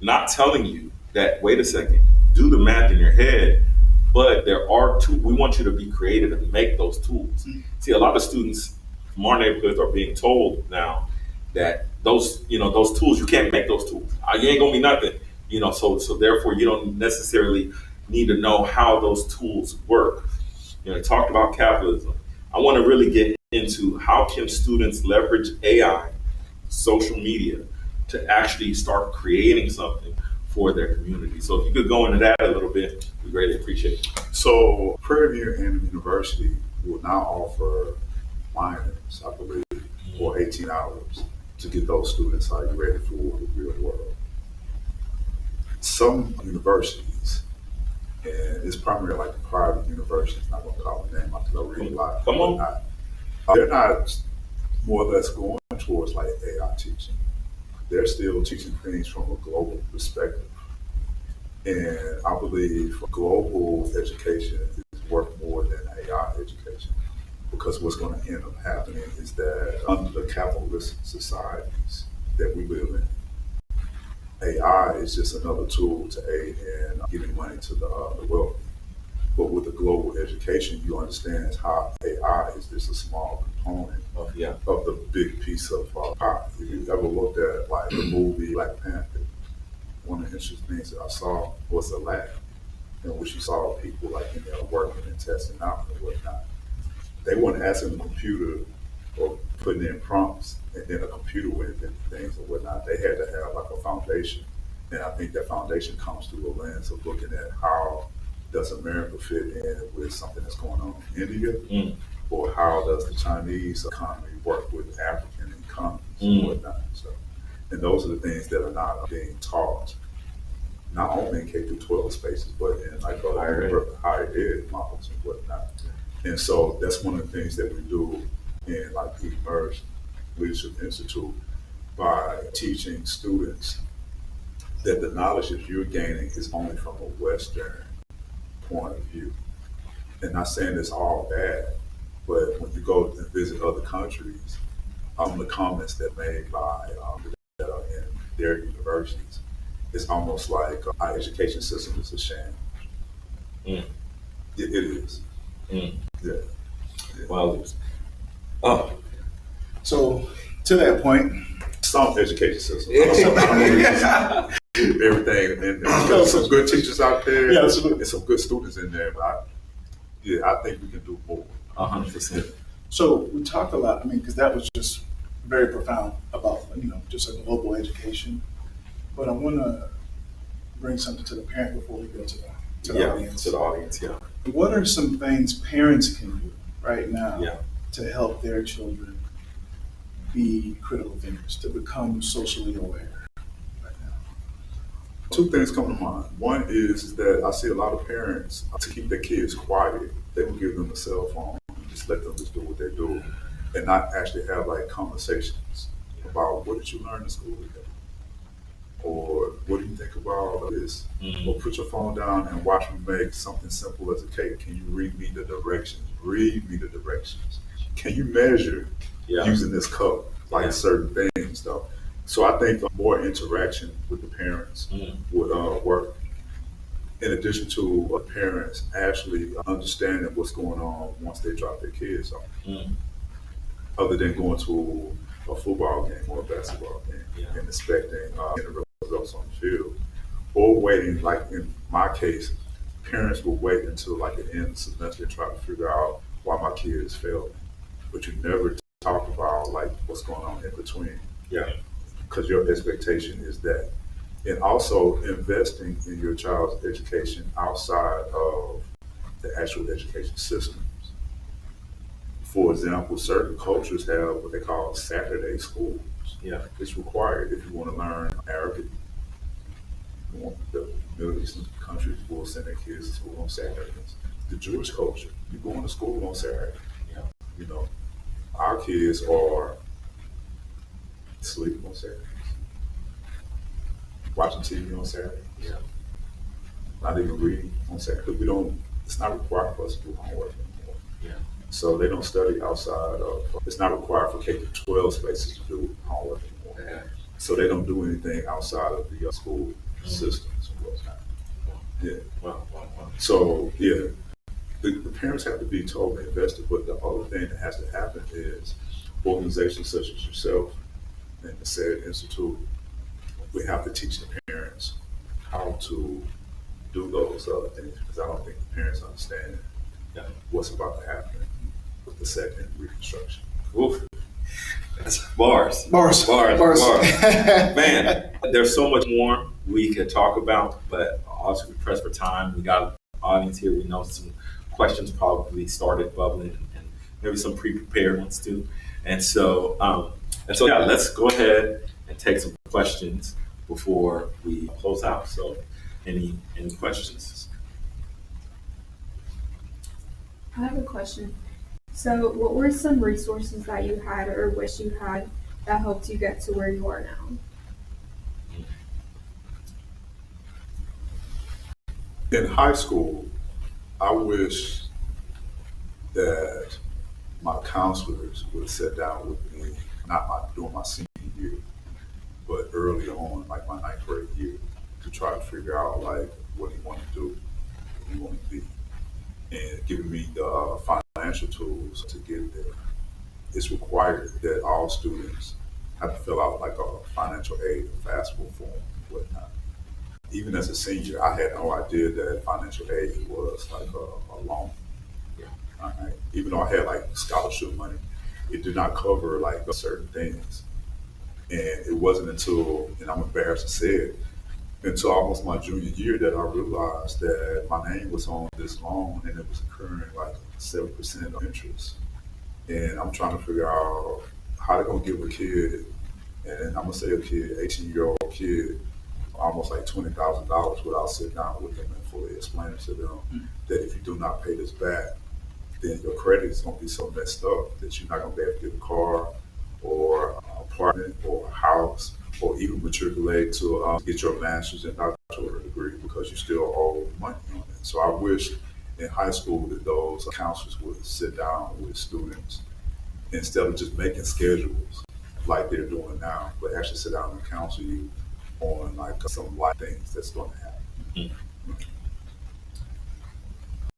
Speaker 2: not telling you that, wait a second, do the math in your head, but there are tools. We want you to be creative and make those tools. See, a lot of students from our neighborhoods are being told now that those tools, you can't make those tools. You ain't gonna be nothing, so therefore you don't necessarily need to know how those tools work. Talked about capitalism. I want to really get into how can students leverage AI, social media, to actually start creating something for their community. So if you could go into that a little bit, we greatly appreciate it.
Speaker 3: So Prairie View and the university will now offer minors, I believe, for 18 hours to get those students like ready for the real world. Some universities, and it's primarily like the private universities, not going to call the name out because I read a lot.
Speaker 2: Come on.
Speaker 3: They're not more or less going towards like AI teaching. They're still teaching things from a global perspective. And I believe global education is worth more than AI education, because what's going to end up happening is that under the capitalist societies that we live in, AI is just another tool to aid in giving money to the wealthy. But with the global education, you understand how AI is just a small component of the big piece of pie. If you ever looked at like the movie Black Panther, one of the interesting things that I saw was a lab in which you saw people like in there working and testing out and whatnot. They weren't asking the computer or putting in prompts and then a computer would invent things or whatnot. They had to have like a foundation. And I think that foundation comes through a lens of looking at how does America fit in with something that's going on in India, or how does the Chinese economy work with African economies and whatnot. So, and those are the things that are not being taught, not only in K through 12 spaces, but in like higher ed models and whatnot. And so that's one of the things that we do in like the Emerge Leadership Institute by teaching students that the knowledge that you're gaining is only from a Western point of view. And not saying it's all bad, but when you go and visit other countries, the comments that made by that are in their universities, it's almost like our education system is a sham. It is. Yeah.
Speaker 2: Well,
Speaker 1: So to that point,
Speaker 3: Some education systems. everything. And there's some good teachers out there.
Speaker 1: Yeah, absolutely.
Speaker 3: And some good students in there. But I think we can do more.
Speaker 2: 100%.
Speaker 1: So we talked a lot, because that was just very profound about, just a global education. But I want to bring something to the parent before we go to the audience.
Speaker 2: To the audience, yeah.
Speaker 1: What are some things parents can do right now
Speaker 2: Yeah.
Speaker 1: to help their children be critical thinkers, to become socially aware right now?
Speaker 3: Two things come to mind. One is that I see a lot of parents, to keep their kids quiet, they will give them a cell phone and just let them just do what they do and not actually have like conversations about what did you learn in school today? Or what do you think about this?
Speaker 2: Mhm.
Speaker 3: Or put your phone down and watch me make something simple as a cake. Can you read me the directions? Read me the directions. Can you measure
Speaker 2: Yeah.
Speaker 3: using this cup, like
Speaker 2: Yeah.
Speaker 3: certain things though? So I think more interaction with the parents would work. In addition to parents actually understanding what's going on once they drop their kids off, other than going to a football game or a basketball game
Speaker 2: Yeah.
Speaker 3: and expecting the results on the field, or waiting, like in my case, parents will wait until like the end of the semester and try to figure out why my kid is failing, but you never talk about like what's going on in between.
Speaker 2: Yeah.
Speaker 3: Because your expectation is that. And also investing in your child's education outside of the actual education systems. For example, certain cultures have what they call Saturday schools.
Speaker 2: Yeah.
Speaker 3: It's required if you want to learn Arabic. The Middle Eastern countries will send their kids to school on Saturdays. The Jewish culture, you're going to school on Saturday.
Speaker 2: Yeah.
Speaker 3: Our kids are sleeping on Saturdays, watching TV on Saturdays.
Speaker 2: Yeah.
Speaker 3: Not even reading on Saturday. It's not required for us to do homework anymore.
Speaker 2: Yeah.
Speaker 3: So they don't study outside of, it's not required for K-12 spaces to do homework anymore.
Speaker 2: Yeah.
Speaker 3: So they don't do anything outside of the school systems and whatnot. Yeah.
Speaker 2: Wow.
Speaker 3: So yeah, the parents have to be totally invested, but the other thing that has to happen is organizations such as yourself and the SAID Institute, we have to teach the parents how to do those other things, because I don't think the parents understand what's about to happen with the second Reconstruction.
Speaker 2: Oof. That's bars.
Speaker 1: Bars.
Speaker 2: Man, there's so much more we could talk about, but also we're pressed for time. We got an audience here. We know some questions probably started bubbling and maybe some pre-prepared ones too. And so yeah, let's go ahead and take some questions before we close out. So any questions?
Speaker 5: I have a question. So what were some resources that you had or wish you had that helped you get to where you are now?
Speaker 3: In high school, I wish that my counselors would have sat down with me, during my senior year, but early on, like my ninth grade year, to try to figure out like what he wanted to do, what he wanted to be, and giving me the financial tools to get there. It's required that all students have to fill out like a financial aid, a FAFSA form, and whatnot. Even as a senior, I had no idea that financial aid was like a loan. All right. Even though I had like scholarship money, it did not cover like certain things. And it wasn't until, and I'm embarrassed to say it, until almost my junior year that I realized that my name was on this loan and it was incurring like 7% of interest. And I'm trying to figure out how they're gonna give a kid, and I'm gonna say a kid, 18-year-old kid, almost like $20,000 without sitting down with them and fully explaining to them that if you do not pay this back, then your credit is going to be so messed up that you're not going to be able to get a car or an apartment or a house or even matriculate to get your master's and doctoral degree because you still owe money on it. So I wish in high school that those counselors would sit down with students instead of just making schedules like they're doing now, but actually sit down and counsel you on like some life things that's going to happen.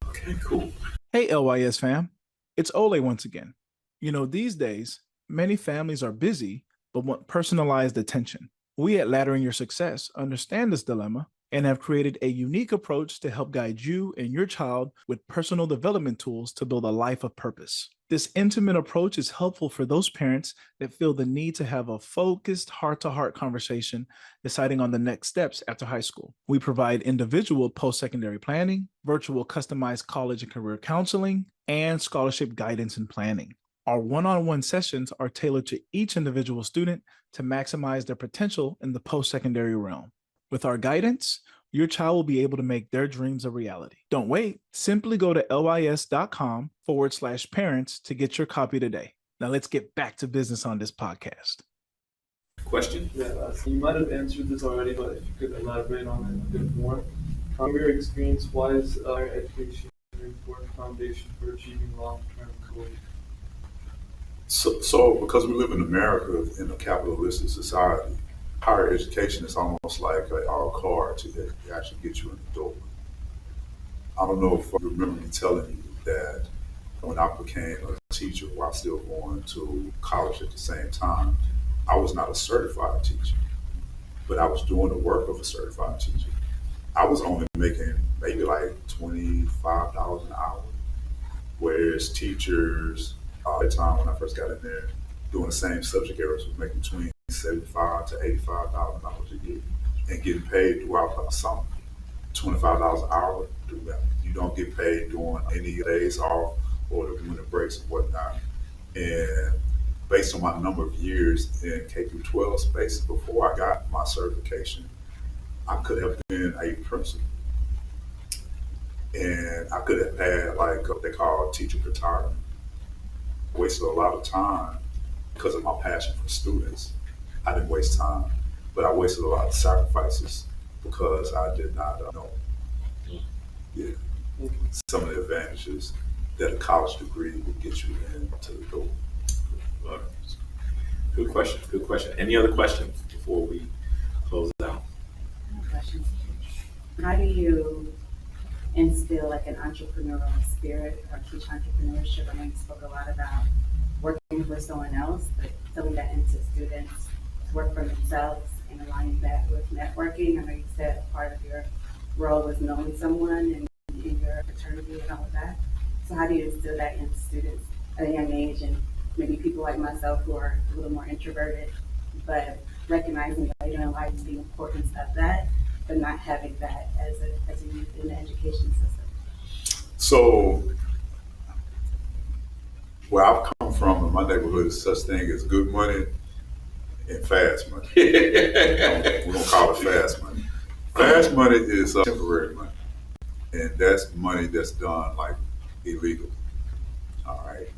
Speaker 2: Okay, cool.
Speaker 4: Hey, LYS fam. It's Ole once again. These days, many families are busy but want personalized attention. We at Laddering Your Success understand this dilemma and have created a unique approach to help guide you and your child with personal development tools to build a life of purpose. This intimate approach is helpful for those parents that feel the need to have a focused heart-to-heart conversation deciding on the next steps after high school. We provide individual post-secondary planning, virtual customized college and career counseling, and scholarship guidance and planning. Our one-on-one sessions are tailored to each individual student to maximize their potential in the post-secondary realm. With our guidance, your child will be able to make their dreams a reality. Don't wait. Simply go to lys.com/parents to get your copy today. Now let's get back to business on this podcast.
Speaker 2: Question?
Speaker 6: Yeah, so you might have answered this already, but if you could elaborate on it a bit more. From your experience, why is higher education an important foundation for achieving long-term goals?
Speaker 3: So because we live in America in a capitalistic society, higher education is almost like our car to actually get you in the door. I don't know if you remember me telling you that when I became a teacher while still going to college at the same time, I was not a certified teacher, but I was doing the work of a certified teacher. I was only making maybe like $25 an hour, whereas teachers at the time when I first got in there doing the same subject areas was making between $75 to $85,000 a year and getting paid throughout the summer. $25 an hour, do that. You don't get paid during any days off or the winter breaks and whatnot. And based on my number of years in K through 12 space before I got my certification, I could have been a principal. And I could have had like what they call teacher retirement. Wasted a lot of time because of my passion for students. I didn't waste time, but I wasted a lot of sacrifices because I did not know some of the advantages that a college degree would get you into the door.
Speaker 2: Good question. Good question. Any other questions before we close it out?
Speaker 7: I have a question. How do you instill like an entrepreneurial spirit or teach entrepreneurship? I know you spoke a lot about working for someone else, but instilling that into students to work for themselves and aligning that with networking. I know you said part of your role was knowing someone and in your fraternity and all of that. So how do you instill that in students at a young age, and maybe people like myself who are a little more introverted, but recognizing later in life the importance of that, but not having that as a youth in the education system?
Speaker 3: So where I've come from in my neighborhood is such thing as good money and fast money. We don't call it fast money. Fast money is temporary money, and that's money that's done like illegal. All right.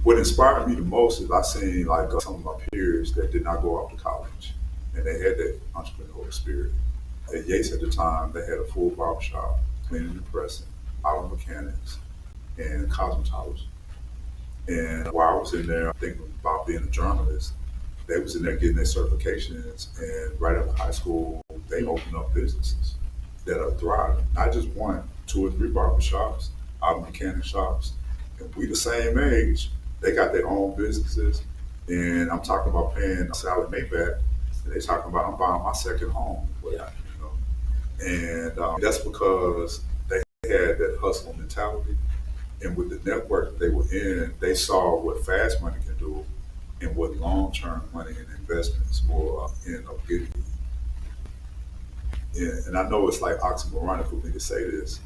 Speaker 3: What inspired me the most is I seen like some of my peers that did not go off to college, and they had that entrepreneurial spirit. At Yates at the time, they had a full barbershop, cleaning and pressing, auto mechanics, and cosmetology. And while I was in there thinking about being a journalist, they was in there getting their certifications, and right after high school, they opened up businesses that are thriving. Not just one, 2 or 3 barbershops, auto mechanic shops, and we the same age. They got their own businesses, and I'm talking about paying Sally Mae back, and they talking about I'm buying my second home. And that's because they had that hustle mentality, and with the network they were in, they saw what fast money can do and what long-term money and investments will end up getting. And I know it's like oxymoronic for me to say this,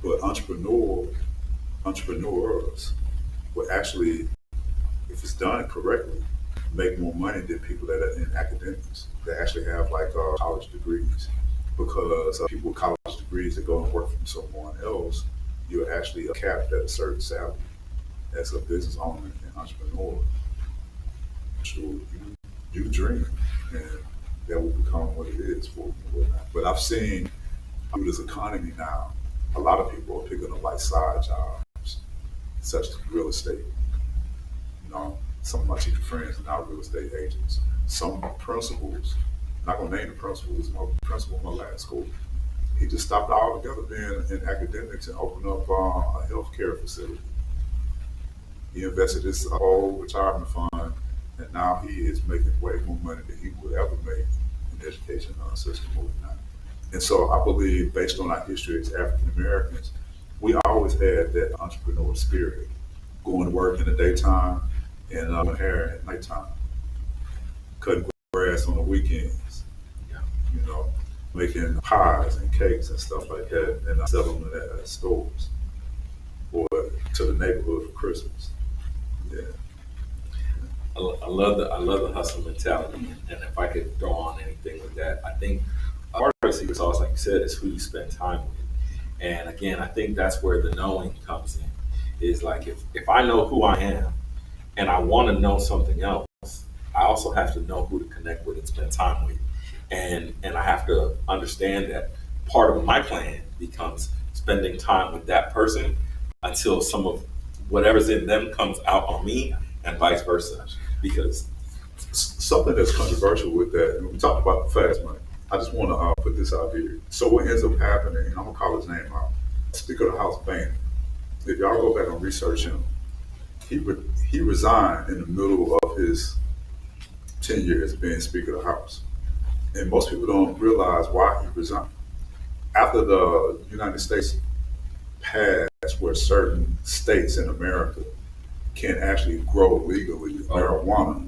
Speaker 3: but entrepreneurs will actually, if it's done correctly, make more money than people that are in academics that actually have like college degrees. Because people with college degrees that go and work for someone else, you're actually capped at a certain salary as a business owner and entrepreneur. So you dream, and that will become what it is for you. But I've seen through this economy now, a lot of people are picking up like side jobs, such as real estate. Some of my teacher friends are now real estate agents. Some principals, I'm not gonna name the principals, my principal in my last school, he just stopped altogether being in academics and opened up a healthcare facility. He invested his whole retirement fund And now he is making way more money than he would ever make in the education system overnight. And so I believe, based on our history as African Americans, we always had that entrepreneurial spirit, going to work in the daytime and hair at nighttime, cutting grass on the weekends, you know, making pies and cakes and stuff like that, and selling them at stores or to the neighborhood for Christmas. Yeah.
Speaker 2: I love the hustle mentality, and if I could throw on anything with that, I think part of the secret sauce, like you said, is who you spend time with. And again, I think that's where the knowing comes in. Is like if I know who I am and I want to know something else, I also have to know who to connect with and spend time with. And I have to understand that part of my plan becomes spending time with that person until some of whatever's in them comes out on me and vice versa. Because
Speaker 3: Something that's controversial with that, and we talked about the fast money. I just want to put this out here. So what ends up happening, and I'm gonna call his name out, Speaker of the House Boehner. If y'all go back and research him, he resigned in the middle of his tenure as being Speaker of the House, and most people don't realize why he resigned. After the United States passed, where certain states in America can actually grow legally marijuana,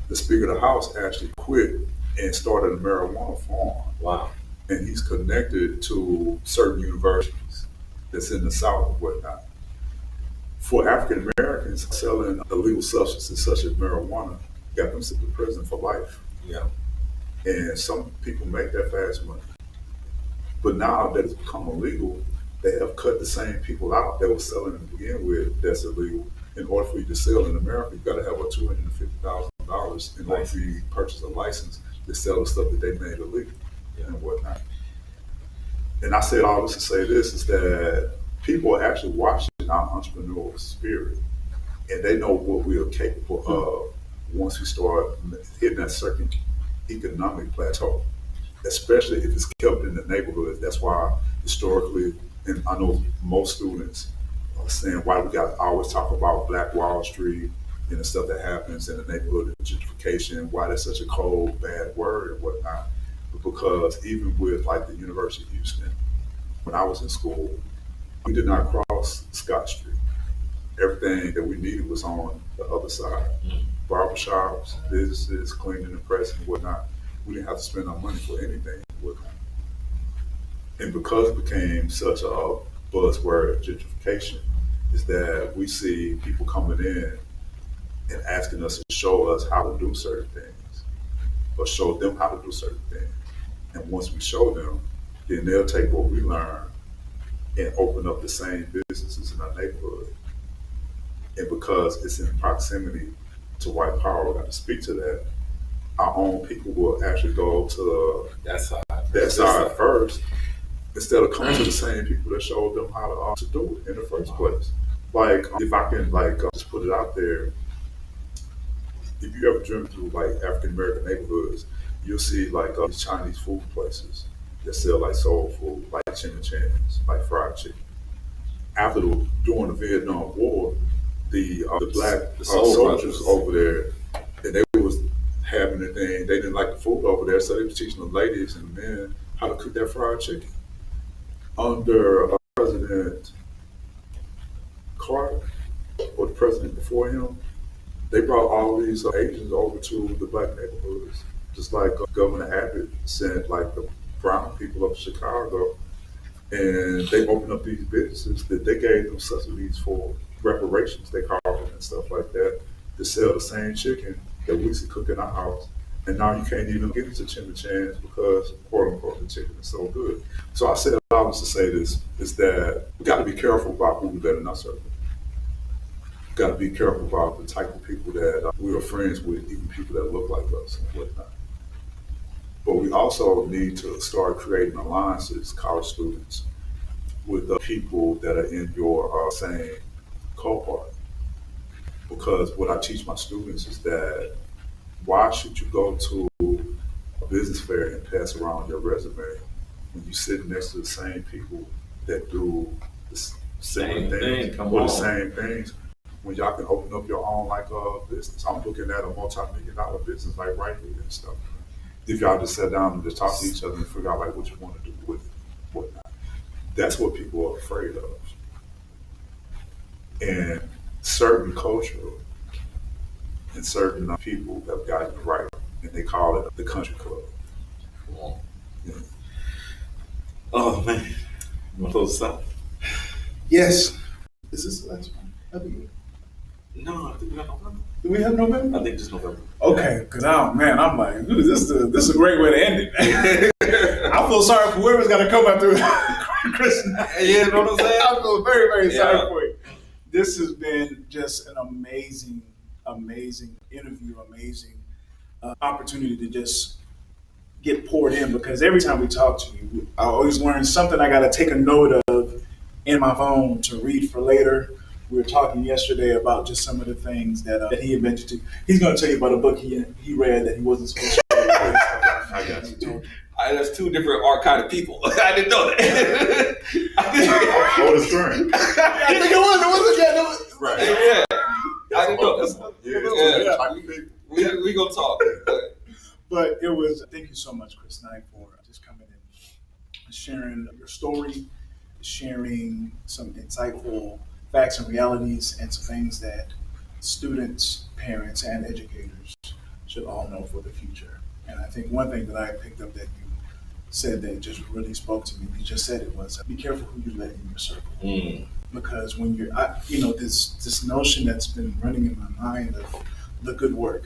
Speaker 3: the Speaker of the House actually quit and started a marijuana farm.
Speaker 2: wow,
Speaker 3: And he's connected to certain universities that's in the South and whatnot. For African Americans, selling illegal substances such as marijuana got them sent to prison for life.
Speaker 2: yeah,
Speaker 3: And some people make that fast money. But now that it's become illegal, they have cut the same people out that were selling to begin with that's illegal. In order for you to sell in America, you got to have a $250,000 in order for you to purchase a license to sell the stuff that they made illegal and whatnot. And I said all this to say this is that people are actually watching our entrepreneurial spirit, and they know what we are capable of once we start hitting that certain economic plateau, especially if it's kept in the neighborhood. That's why historically, and I know most students are saying why we got to always talk about Black Wall Street and the stuff that happens in the neighborhood of gentrification, why that's such a cold, bad word and whatnot. Because even with like the University of Houston, when I was in school, we did not cross Scott Street. Everything that we needed was on the other side. Barbershops, businesses, cleaning and pressing and whatnot. We didn't have to spend our money for anything and whatnot. And because it became such a buzzword, gentrification, is that we see people coming in and asking us to show us how to do certain things, or show them how to do certain things. And once we show them, then they'll take what we learn and open up the same businesses in our neighborhood. And because it's in proximity to white power, we have to speak to that. Our own people will actually go to
Speaker 2: that
Speaker 3: side first, instead of coming to the same people that showed them how to do it in the first place. Like, if I can just put it out there, if you ever driven through like African American neighborhoods, you'll see like these Chinese food places that sell like soul food, like chimichangas, like fried chicken. During the Vietnam War, the black soldiers over there, and they was having the thing. They didn't like the food over there, so they was teaching the ladies and the men how to cook that fried chicken. Under President Carter, or the president before him, they brought all these Asians over to the black neighborhoods, just like Governor Abbott sent like the brown people up to Chicago, and they opened up these businesses that they gave them subsidies for reparations, they called it, and stuff like that, to sell the same chicken that we used to cook in our house. And now you can't even get into chimichangas because, quote unquote, the chicken is so good. So I said all this to say this, is that we got to be careful about who we let in our circle. We got to be careful about the type of people that we are friends with, even people that look like us and whatnot. But we also need to start creating alliances, college students, with the people that are in your same cohort. Because what I teach my students is that why should you go to a business fair and pass around your resume when you sit next to the same people that do the same things or the same things? when y'all can open up your own like business. I'm looking at a multi-million-dollar business like right here and stuff. If y'all just sit down and just talk to each other and figure out like what you want to do with whatnot. That's what people are afraid of. And certain culture and certain people have gotten it right, and they call it the country club. Yeah.
Speaker 2: Oh man, you want to close this out?
Speaker 1: Yes. Is this the last one? That'd be good.
Speaker 2: No, I think we have November.
Speaker 1: Do we have November?
Speaker 2: I think just November.
Speaker 1: Okay, because I'm like, dude, this is a great way to end it. I feel sorry for whoever's got to come after Chris.
Speaker 2: Yeah, you know what I'm saying?
Speaker 1: I feel very, very sorry
Speaker 2: Yeah.
Speaker 1: for you. This has been just an amazing interview, amazing opportunity to just get poured in, because every time we talk to you, I always learn something I got to take a note of in my phone to read for later. We were talking yesterday about just some of the things that he invented to. He's going to tell you about a book he read that he wasn't supposed to read.
Speaker 3: I got you.
Speaker 2: That's two different archive people. I didn't know that.
Speaker 3: Oh, the string.
Speaker 1: I think it was.
Speaker 3: Right.
Speaker 2: Yeah. I didn't know this.
Speaker 3: Yeah. Type of people.
Speaker 2: We gonna talk.
Speaker 1: But it was, thank you so much, Chris Knight, for just coming in, sharing your story, sharing some insightful facts and realities, and some things that students, parents, and educators should all know for the future. And I think one thing that I picked up that you said that just really spoke to me, you just said it, was be careful who you let in your circle. Because when you're, this notion that's been running in my mind of the good work,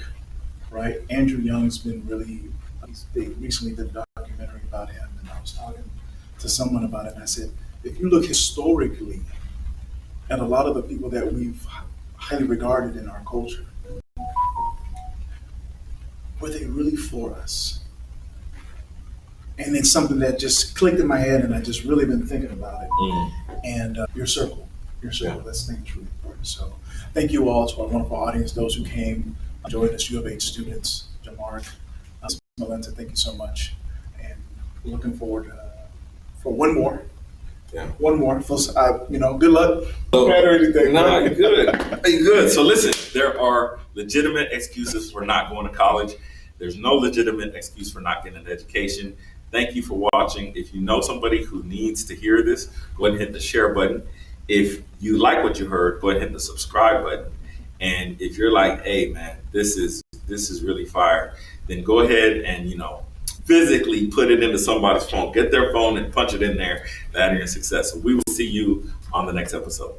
Speaker 1: right? Andrew Young's been they recently did a documentary about him, and I was talking to someone about it, and I said, if you look historically at a lot of the people that we've highly regarded in our culture, were they really for us? And it's something that just clicked in my head, and I just really been thinking about it. And your circle, that's the thing that's really important. So thank you all to our wonderful audience, those who came, joined us, U of H students, Jamar, Melinda, thank you so much. And we're looking forward for one more.
Speaker 2: Yeah.
Speaker 1: One more. Good luck.
Speaker 2: So,
Speaker 1: Or anything.
Speaker 2: No, you're good. You're good. So listen, there are legitimate excuses for not going to college. There's no legitimate excuse for not getting an education. Thank you for watching. If you know somebody who needs to hear this, go ahead and hit the share button. If you like what you heard, go ahead and hit the subscribe button. And if you're like, hey man, this is really fire, then go ahead and physically put it into somebody's phone. Get their phone and punch it in there. That is your success. So we will see you on the next episode.